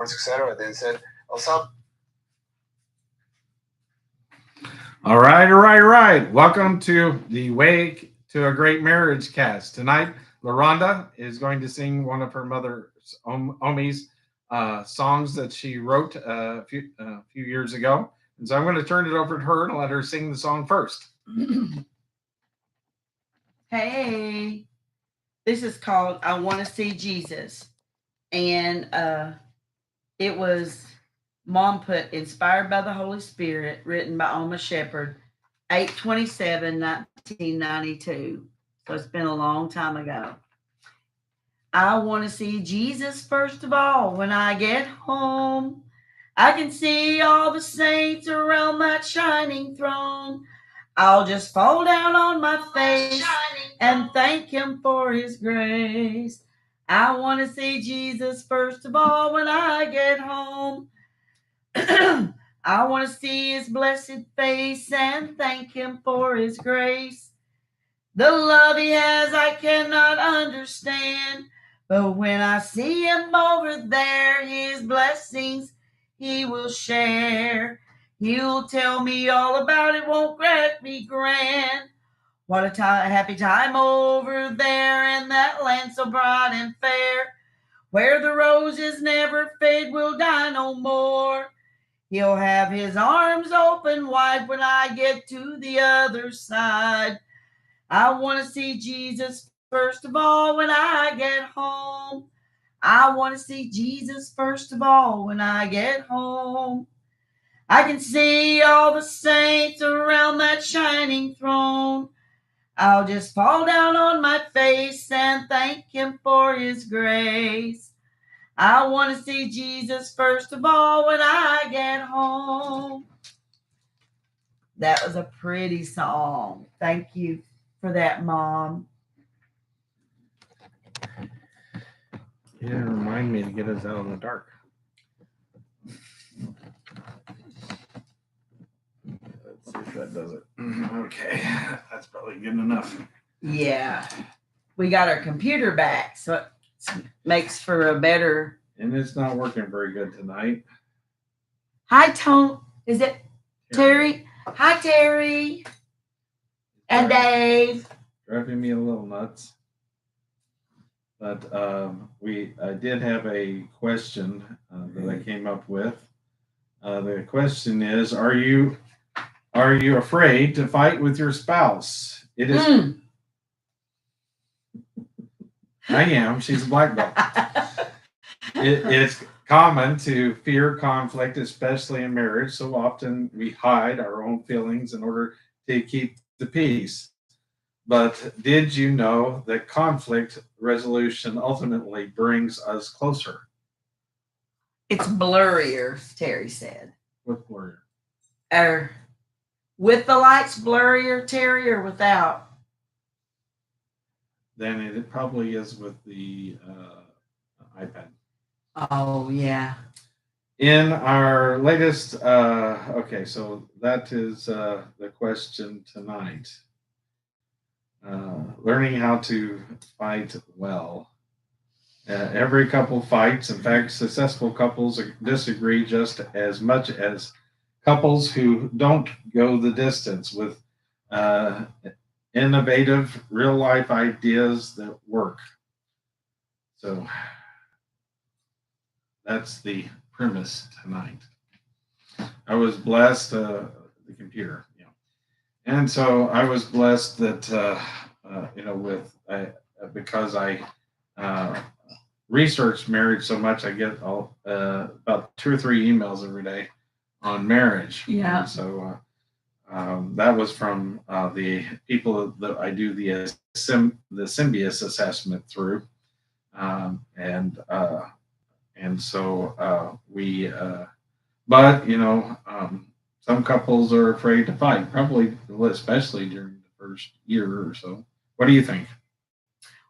etc. Then said, "Oh, some." All right. Welcome to the Wake to a Great Marriage cast. Tonight, LaRonda is going to sing one of her mother's, Omi's, songs that she wrote a few years ago. And so I'm going to turn it over to her and let her sing the song first. Hey, this is called I Want to See Jesus. And it was Mom put inspired by the Holy Spirit, written by Alma Shepherd, 8/27/1992. So it's been a long time ago. I want to see Jesus first of all when I get home. I can see all the saints around that shining throne. I'll just fall down on my face and thank him for his grace. I want to see Jesus first of all when I get home. I want to see his blessed face and thank him for his grace. The love he has I cannot understand, but when I see him over there, his blessings he will share. He'll tell me all about it, won't grant me grand. What a happy time over there in that land so bright and fair, where the roses never fade, will die no more. He'll have his arms open wide when I get to the other side. I want to see Jesus first of all when I get home. I want to see Jesus first of all when I get home. I can see all the saints around that shining throne. I'll just fall down on my face and thank him for his grace. I want to see Jesus first of all when I get home. That was a pretty song. Thank you for that, Mom. Yeah, remind me to get us out in the dark. Let's see if that does it. Okay, that's probably good enough. Yeah. We got our computer back, so it makes for a better. And it's not working very good tonight. Hi, Tone. Is it Terry? Hi, Terry. And Dave. Driving me a little nuts. But I did have a question that I came up with. The question is: Are you afraid to fight with your spouse? It is. I am. She's a black belt. It's common to fear conflict, especially in marriage. So often we hide our own feelings in order to keep the peace. But did you know that conflict resolution ultimately brings us closer? It's blurrier, Terry said. With blurrier? Or with the lights blurrier, Terry, or without? Then it probably is with the iPad. Oh, yeah. In our latest, okay, so that is the question tonight. Learning how to fight well. Every couple fights. In fact, successful couples disagree just as much as couples who don't go the distance with innovative, real life ideas that work. So that's the premise tonight. I was blessed, the computer, and so I was blessed that because I research marriage so much, I get about 2 or 3 emails every day on marriage. Yeah. And so that was from the people that I do the Symbios assessment through, and so we. But some couples are afraid to fight, probably, especially during the first year or so. What do you think?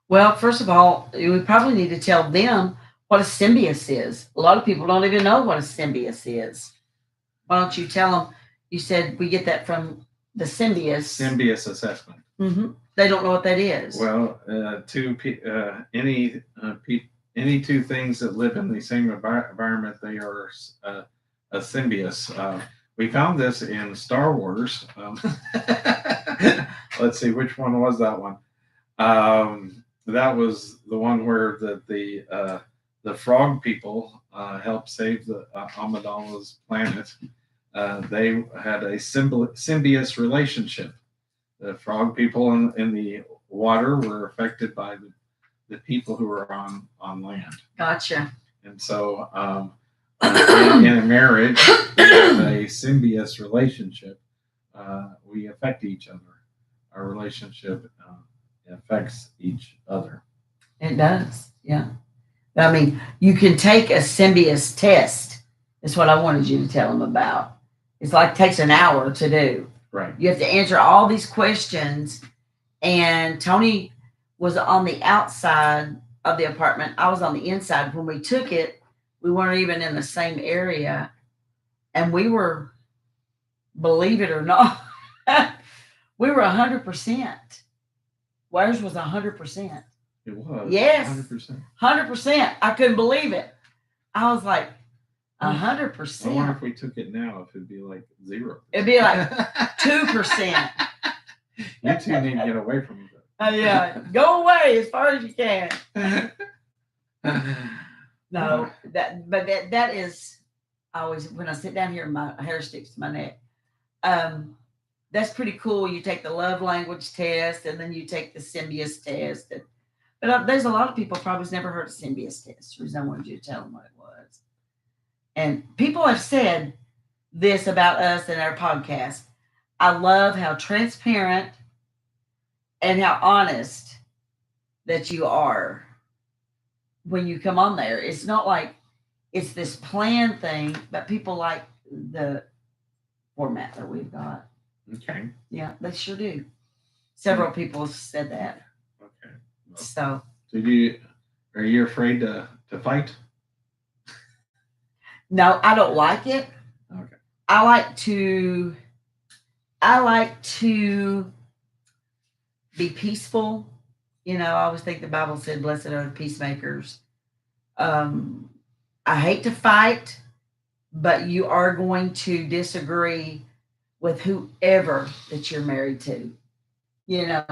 Well, first of all, we probably need to tell them what a symbios is. A lot of people don't even know what a symbios is. Why don't you tell them? You said we get that from the Symbios assessment. Mm-hmm. They don't know what that is. Well, any any two things that live in the same environment, they are a symbiosis. We found this in Star Wars. Let's see, which one was that one? That was the one where the frog people helped save the Amidala's planet. They had a symbiosis relationship. The frog people in the water were affected by the people who were on land. Gotcha. And so in a marriage, with a symbiosis relationship, we affect each other. Our relationship affects each other. It does. Yeah. I mean, you can take a symbiosis test. That's what I wanted you to tell them about. It's like takes an hour to do. Right. You have to answer all these questions. And Tony was on the outside of the apartment. I was on the inside. When we took it, we weren't even in the same area. And we were, believe it or not, we were 100%. Where's was 100%? It was. Yes. 100%. 100%. I couldn't believe it. I was like, I wonder 100%. if we took it now, if it'd be like 0%. It'd be like 2%. You two need to get away from each other. Yeah, go away as far as you can. No, that is always when I sit down here, my hair sticks to my neck. That's pretty cool. You take the love language test, and then you take the symbiosis test. But there's a lot of people probably never heard of symbiosis test. The reason I wanted you to tell them what it was. And people have said this about us in our podcast. I love how transparent and how honest that you are when you come on there. It's not like it's this planned thing, but people like the format that we've got. Okay. Yeah, they sure do. Several people have said that. Okay. So Are you afraid to fight? no, I don't like it. Okay. I like to be peaceful. You know, I always think the Bible said, blessed are the peacemakers. I hate to fight, but you are going to disagree with whoever that you're married to. You know,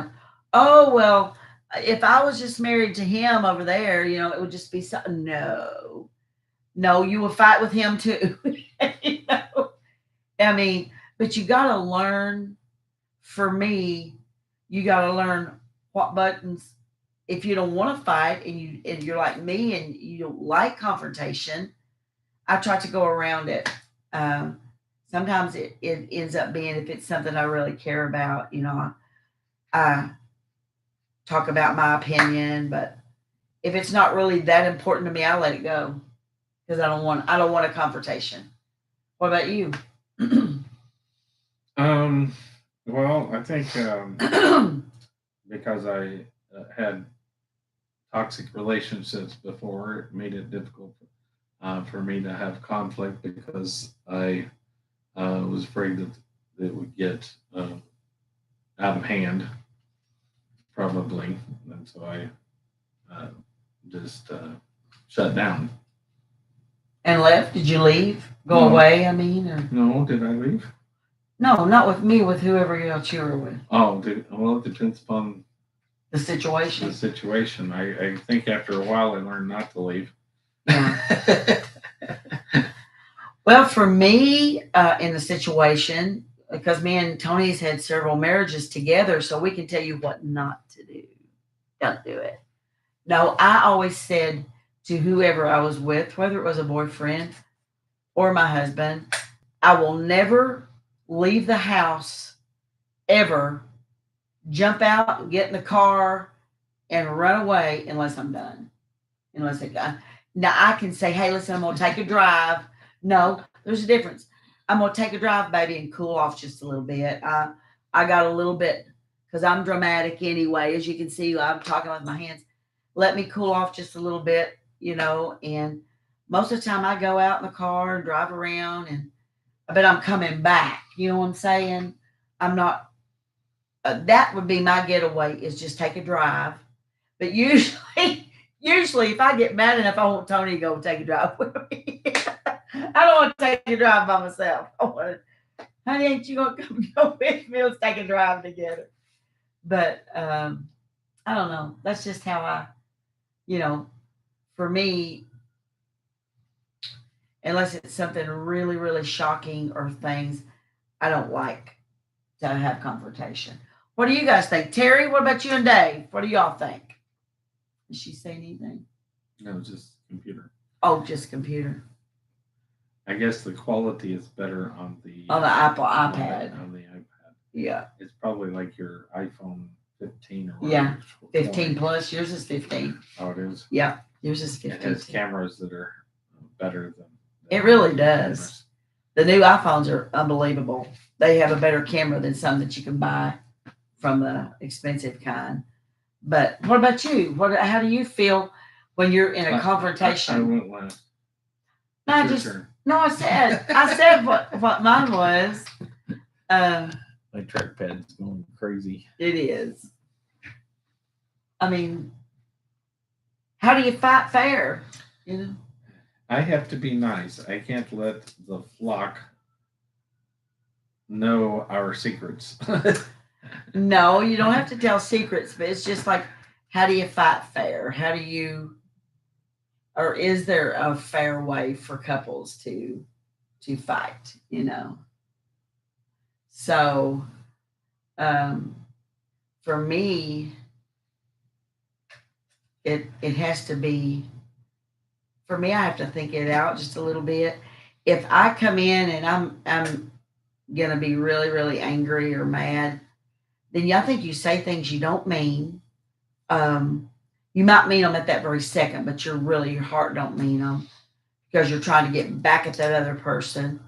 oh, well, if I was just married to him over there, you know, it would just be something. No, you will fight with him too. You know, I mean, but you got to learn. For me, you got to learn what buttons. If you don't want to fight and you're like me and you don't like confrontation, I try to go around it. Sometimes it ends up being, if it's something I really care about, you know, I talk about my opinion. But if it's not really that important to me, I let it go because I don't want a confrontation. What about you? Well, I think because I had toxic relationships before, it made it difficult for me to have conflict because I was afraid that it would get out of hand, probably, and so I just shut down. And left? Did you leave? Go No. away? I mean, or No, did I leave? no, not with me. With whoever else you were with. Oh, well, it depends upon The the situation. situation. I think after a while I learned not to leave. Yeah. Well, for me, in the situation, because me and Tony's had several marriages together, so we can tell you what not to do. Don't do it. No, I always said to whoever I was with, whether it was a boyfriend or my husband, I will never leave the house ever, jump out and get in the car and run away unless I'm done. Unless now I can say, hey, listen, I'm gonna take a drive. No, there's a difference. I'm gonna take a drive, baby, and cool off just a little bit. I got a little bit because I'm dramatic anyway. As you can see, I'm talking with my hands. Let me cool off just a little bit, you know. And most of the time, I go out in the car and drive around, but I'm coming back. You know what I'm saying? I'm not. That would be my getaway. Is just take a drive. But usually, Usually, if I get mad enough, I want Tony to go take a drive with me. I don't want to take a drive by myself. I want to, honey, ain't you gonna come go with me? Let's take a drive together. But I don't know. That's just how you know, for me, unless it's something really, really shocking or things, I don't like to have confrontation. What do you guys think? Terry, what about you and Dave? What do y'all think? Did she say anything? No, just computer. Oh, just computer. I guess the quality is better on the Apple iPad. On the iPad. Yeah. It's probably like your iPhone 15 or Yeah, 20. 15 plus. Yours is 15. Oh, it is. Yeah, yours is It 15. has cameras that are better than. It really does. Cameras. The new iPhones are unbelievable. They have a better camera than some that you can buy from the expensive kind. But what about you? How do you feel when you're in a confrontation? I went last. No, Your just turn. no. I said what mine was. My trackpad's going crazy. It is. I mean, how do you fight fair? You know. I have to be nice. I can't let the flock know our secrets. No, you don't have to tell secrets, but it's just like, how do you fight fair? How do you, or is there a fair way for couples to fight? You know. So, for me, it has to be. For me, I have to think it out just a little bit. If I come in and I'm gonna be really, really angry or mad, then I think you say things you don't mean. You might mean them at that very second, but your heart don't mean them because you're trying to get back at that other person.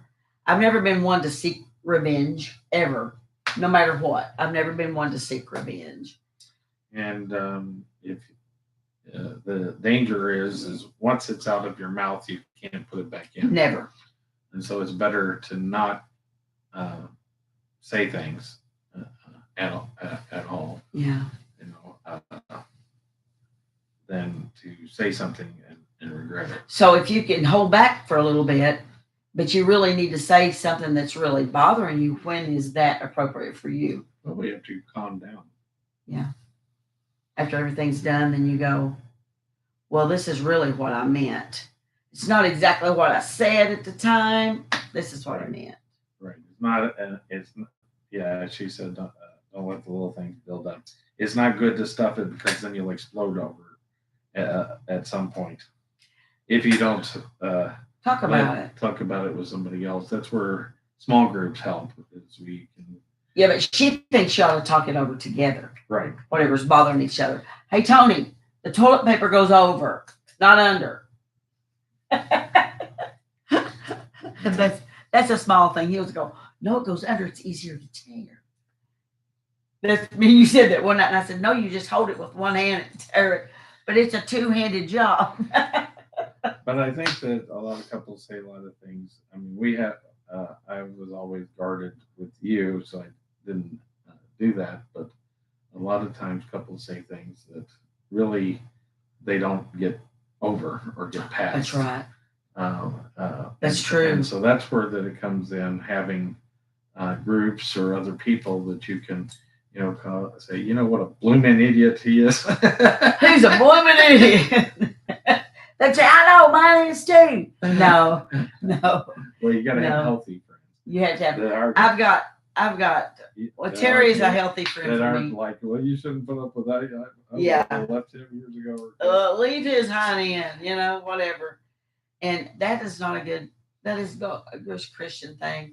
I've never been one to seek revenge ever, no matter what. I've never been one to seek revenge. And if the danger is once it's out of your mouth, you can't put it back in. Never. And so it's better to not say things at all. Yeah. You know, than to say something and regret it. So if you can hold back for a little bit, but you really need to say something that's really bothering you, when is that appropriate for you? Well, we have to calm down. Yeah. After everything's done, then you go, well, this is really what I meant. It's not exactly what I said at the time. This is what I meant. Right. It's not. It's not, yeah. She said, don't let the little things build up. It's not good to stuff it because then you'll explode over at some point. If you don't talk about it with somebody else, that's where small groups help. Is we can. Yeah, but she thinks you ought to talk it over together. Right. Whatever's bothering each other. Hey, Tony, the toilet paper goes over, not under. That's a small thing. He'll go, no, it goes under. It's easier to tear. That's me. You said that one night, and I said, no, you just hold it with one hand and tear it. But it's a two-handed job. But I think that a lot of couples say a lot of things. I mean, we have. I was always guarded with you, so I didn't do that. But a lot of times, couples say things that really they don't get over or get past. That's right. That's and, true. And so that's where that it comes in, having groups or other people that you can, say, you know what a blooming idiot he is. He's a blooming idiot. That's it. I know, mine is too. No. Well, you got to have healthy friends. You have to have. I've got. Well, Terry's a healthy friend that for aren't me. like, well, you shouldn't put up with that. I left him years ago. Leave his honey in, whatever. And that is not a good Christian thing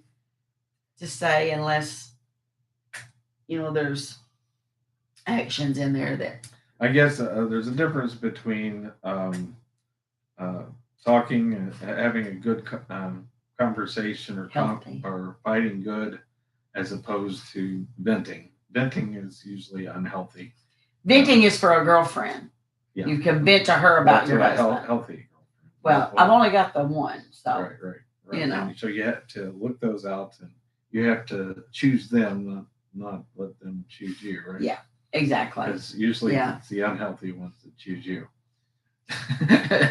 to say unless, there's actions in there that. I guess there's a difference between talking and having a good conversation or fighting good as opposed to venting. Venting is usually unhealthy. Venting is for a girlfriend. Yeah. You can vent to her about your husband. Healthy. Well, I've only got the one, so. Right. And so you have to look those out, and you have to choose them, not let them choose you, right? Yeah, exactly. Because usually it's the unhealthy ones that choose you.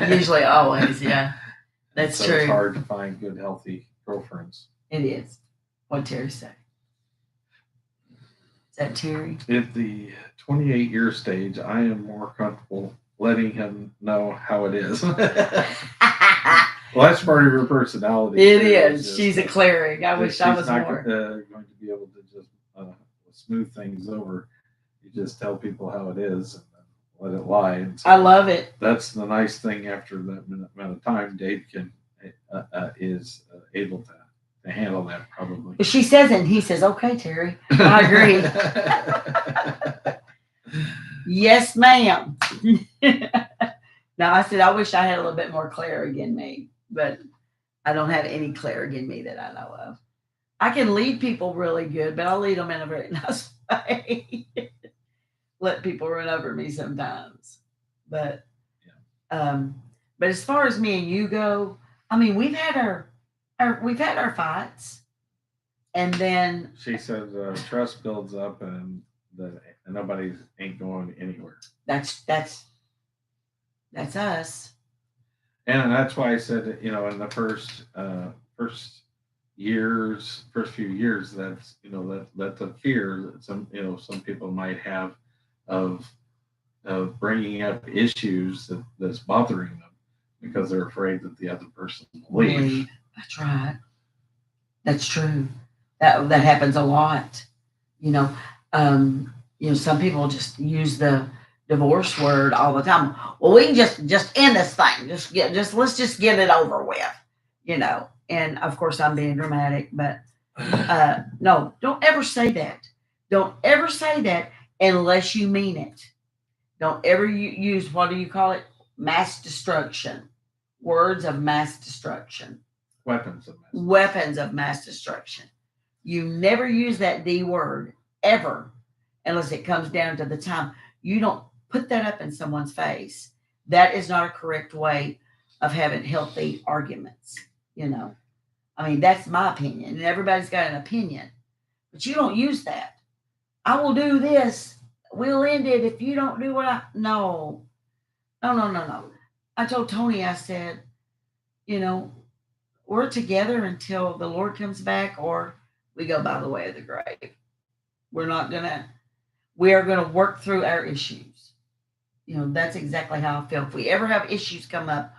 Usually, always, yeah. That's So true. It's hard to find good, healthy girlfriends. It is. What Terry say? Is that Terry? At the 28-year stage, I am more comfortable letting him know how it is. Well, that's part of her personality. It too. is. Just, She's a cleric. I wish I was she's not more. going to be able to just smooth things over. You just tell people how it is and then let it lie. And so I love it. that's the nice thing. After that amount of time, Dave is able to handle that probably. She says it, and he says, "Okay, Terry." I agree. Yes, ma'am. Now I said I wish I had a little bit more cleric in me, but I don't have any cleric in me that I know of. I can lead people really good, but I'll lead them in a very nice way. Let people run over me sometimes, but but as far as me and you go, I mean, we've had our fights, and then she said trust builds up, and nobody ain't going anywhere. That's us. And that's why I said, in the first few years, that's that's a fear that some people might have of bringing up issues that's bothering them because they're afraid that the other person will leave. That's right. That's true. That happens a lot. Some people just use the divorce word all the time. Well, we can just end this thing. Let's just get it over with. And of course I'm being dramatic, but no, don't ever say that. Don't ever say that unless you mean it. Don't ever use, what do you call it? Mass destruction. Words of mass destruction. Weapons of mass destruction. You never use that D word ever, unless it comes down to the time. You don't put that up in someone's face. That is not a correct way of having healthy arguments. I mean, that's my opinion, and everybody's got an opinion, but you don't use that. I will do this. We'll end it if you don't do what no. I told Tony, I said, we're together until the Lord comes back or we go by the way of the grave. We are going to work through our issues. That's exactly how I feel. If we ever have issues come up,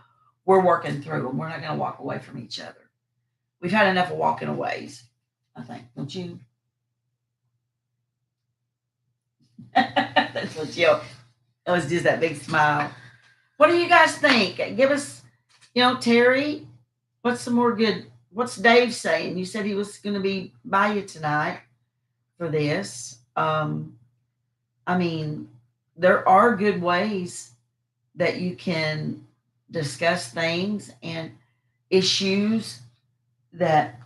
we're working through them. We're not going to walk away from each other. We've had enough of walking aways, I think. Don't you? That's what it was, just that big smile. What do you guys think? Give us, Terry, what's Dave saying? You said he was going to be by you tonight for this. I mean, there are good ways that you can discuss things and issues that,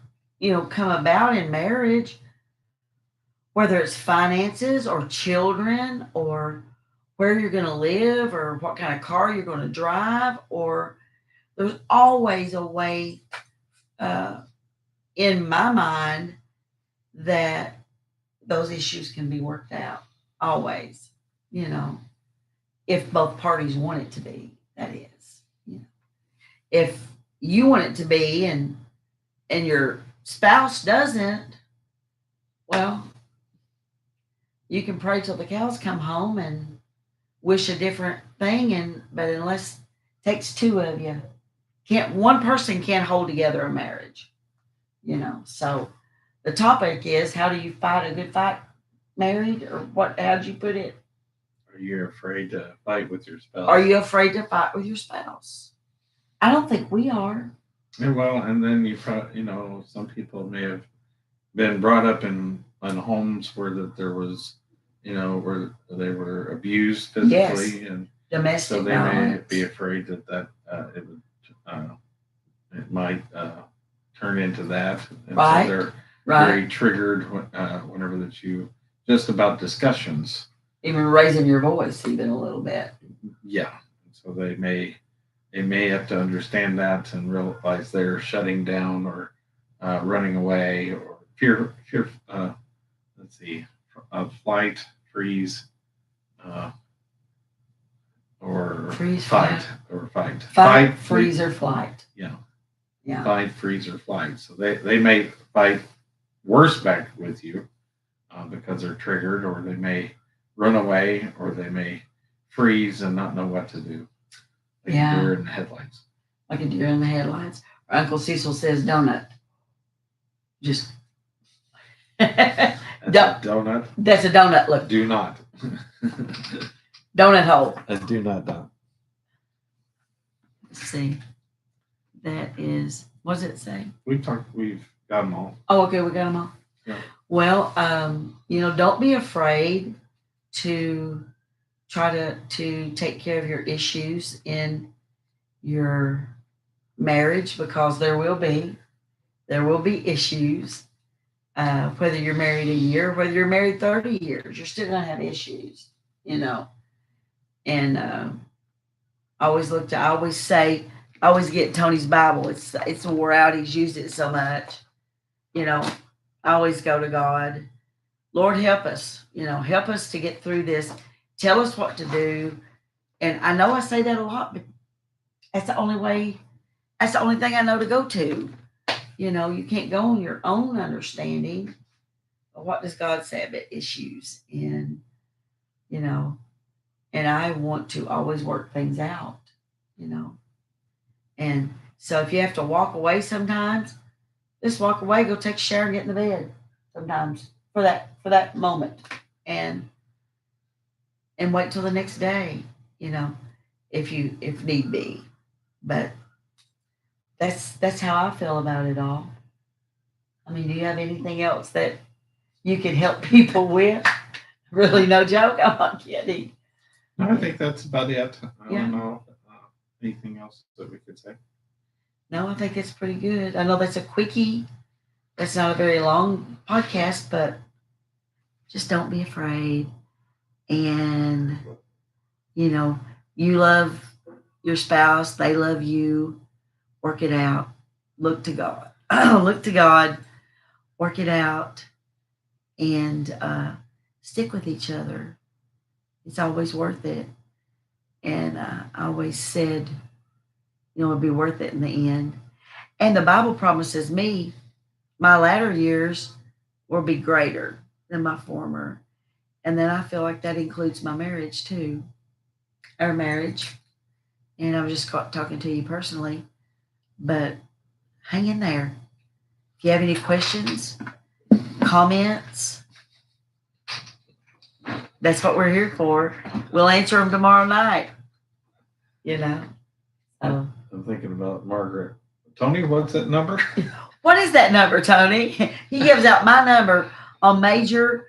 come about in marriage, whether it's finances or children or where you're going to live or what kind of car you're going to drive, or there's always a way in my mind that those issues can be worked out. Always, if both parties want it to be, that is, if you want it to be and your spouse doesn't, well, you can pray till the cows come home and wish a different thing, but unless it takes two of you, one person can't hold together a marriage, So the topic is, how do you fight a good fight married, or what? How'd you put it? Are you afraid to fight with your spouse? Are you afraid to fight with your spouse? I don't think we are. And then you probably, some people may have been brought up in homes where there was, where they were abused physically, and domestic so they violence. may be afraid that it might turn into that, and right. So they're very triggered whenever that you just about discussions, even raising your voice even a little bit. Yeah, so they may have to understand that and realize they're shutting down or running away or fear. Flight, freeze, or Freeze, fight, flight. or fight. Fight, freeze, or flight. Yeah. Yeah. Fight, freeze, or flight. So they may fight worse back with you because they're triggered, or they may run away, or they may freeze and not know what to do. Like Yeah. a deer in the headlights. Like a deer in the headlights. Or Uncle Cecil says donut. Just That's a donut. That's a donut. Look, Do not. donut hole. A do not done. Let's see. That is. What does it say? We've got them all. Oh, okay, we got them all. Yeah. Well, don't be afraid to try to take care of your issues in your marriage, because there will be issues. Whether you're married a year, whether you're married 30 years, you're still gonna have issues, And I always get Tony's Bible. It's wore out. He's used it so much. I always go to God. Lord, help us. Help us to get through this. Tell us what to do. And I know I say that a lot, but that's the only way. That's the only thing I know to go to. You can't go on your own understanding. But what does God say about issues? And I want to always work things out. And so if you have to walk away sometimes, just walk away, go take a shower and get in the bed sometimes for that moment. And wait till the next day, if need be. But that's how I feel about it all. I mean, do you have anything else that you can help people with? Really, no joke. I'm not kidding. No, I think that's about it. I Yeah. don't know anything else that we could say. No, I think it's pretty good. I know that's a quickie. That's not a very long podcast, but just don't be afraid. And, you love your spouse. They love you. Work it out. Look to God. Look to God. Work it out. And stick with each other. It's always worth it. And I always said, it'd be worth it in the end. And the Bible promises me my latter years will be greater than my former. And then I feel like that includes my marriage too. Our marriage. And I'm just talking to you personally. But hang in there. If you have any questions, comments, that's what we're here for. We'll answer them tomorrow night. So. I'm thinking about Margaret. Tony, what's that number? What is that number, Tony? He gives out my number on major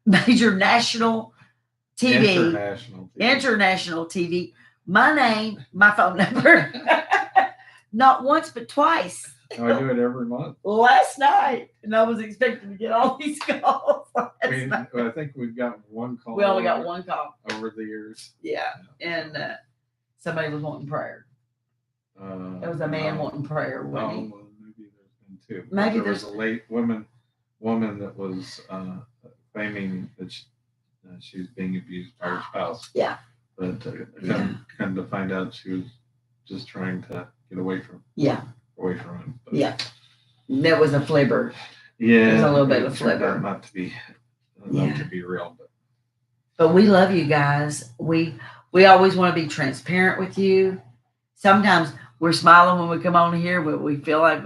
national TV. International TV. My name, my phone number. Not once, but twice. I do it every month. Last night. And I was expecting to get all these calls. I think we've got one call. We only got one call. Over the years. Yeah. And somebody was wanting prayer. It was a man wanting prayer, wasn't he? Well, maybe there's been two. Maybe there was a late woman that was claiming that she was being abused by her spouse. Yeah. But come to find out, she was just trying to get away from. Yeah. Away from him. But, yeah. That was a flipper. Yeah. It was a little bit of a flipper. Not to be real, but we love you guys. We always want to be transparent with you. Sometimes we're smiling when we come on here, but we feel like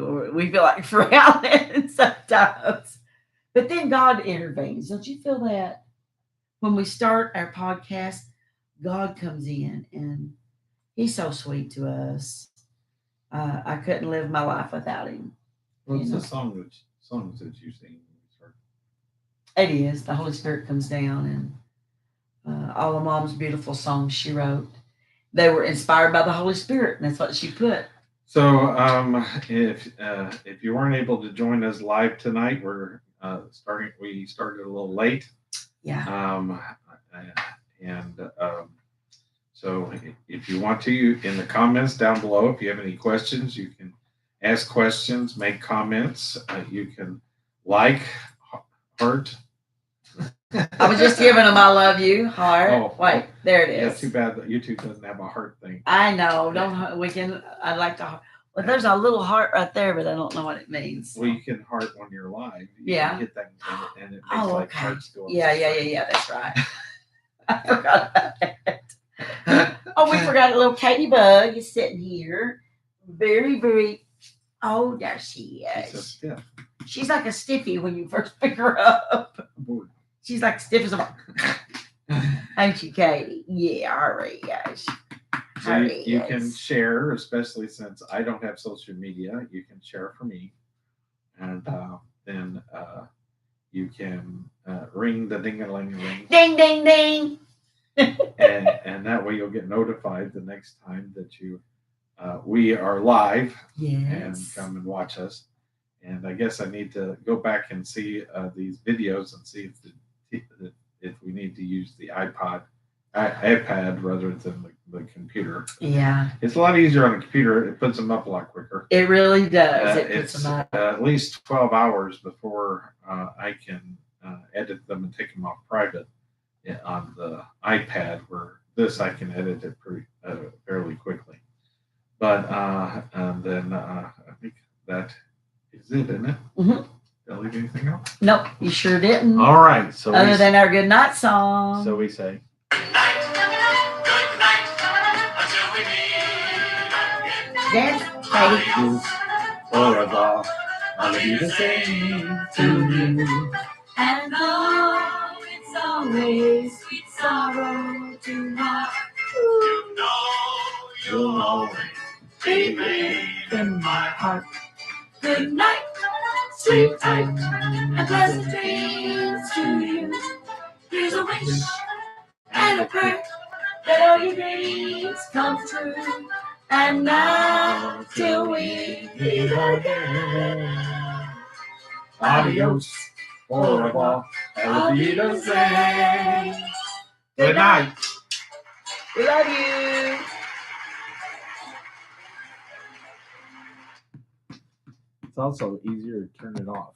frowning sometimes. But then God intervenes. Don't you feel that? When we start our podcast, God comes in and He's so sweet to us. I couldn't live my life without Him. What's the songs that you sing? It is. The Holy Spirit comes down, and all of Mom's beautiful songs she wrote, they were inspired by the Holy Spirit, and that's what she put. So, if you weren't able to join us live tonight, we're starting. We started a little late. Yeah. So if you want to, in the comments down below, if you have any questions, you can ask questions, make comments. You can like, heart, I was just giving them I love you heart. Oh, Wait, there it Yeah, is. too bad that YouTube doesn't have a heart thing. I know. Don't we can? I'd like to. Well, there's a little heart right there, but I don't know what it means. Well, you can heart when you're live. You Yeah. can hit that and it makes Oh, like okay. hearts go up. Yeah. That's right. I forgot about that. Oh, we forgot a little Katie Bug is sitting here. Very, very. Oh, there she She's so is. stiff. She's like a stiffy when you first pick her up. She's like stiff as a. Ain't you, Katie? Yeah, all right, guys. So you can share, especially since I don't have social media. You can share for me, and then you can ring the ding-a-ling-a-ling, Ding, ding, ding. and that way you'll get notified the next time that you we are live and Yes. come and watch us. And I guess I need to go back and see these videos and see if we need to use the iPad rather than the computer. Yeah. It's a lot easier on the computer. It puts them up a lot quicker. It really does. It puts It's them up. at least 12 hours before I can edit them and take them off private on the iPad, where this I can edit it pretty fairly quickly. But and then I think that is it, isn't it? Mm-hmm. Did I leave anything else? Nope, you sure didn't. All right. So Other than our good night song. so we say. Good night, until we meet again. Dance, Katie. Forever, I'll be the same to you. And though it's always sweet sorrow to heart, You know you'll always be made in my heart. Good night, sweet dreams, and pleasant dreams to you. Here's a wish and a prayer that all your dreams come true. And now, till we meet again, Adios, forever, I'll be the same. Good night. We love you. It's also easier to turn it off.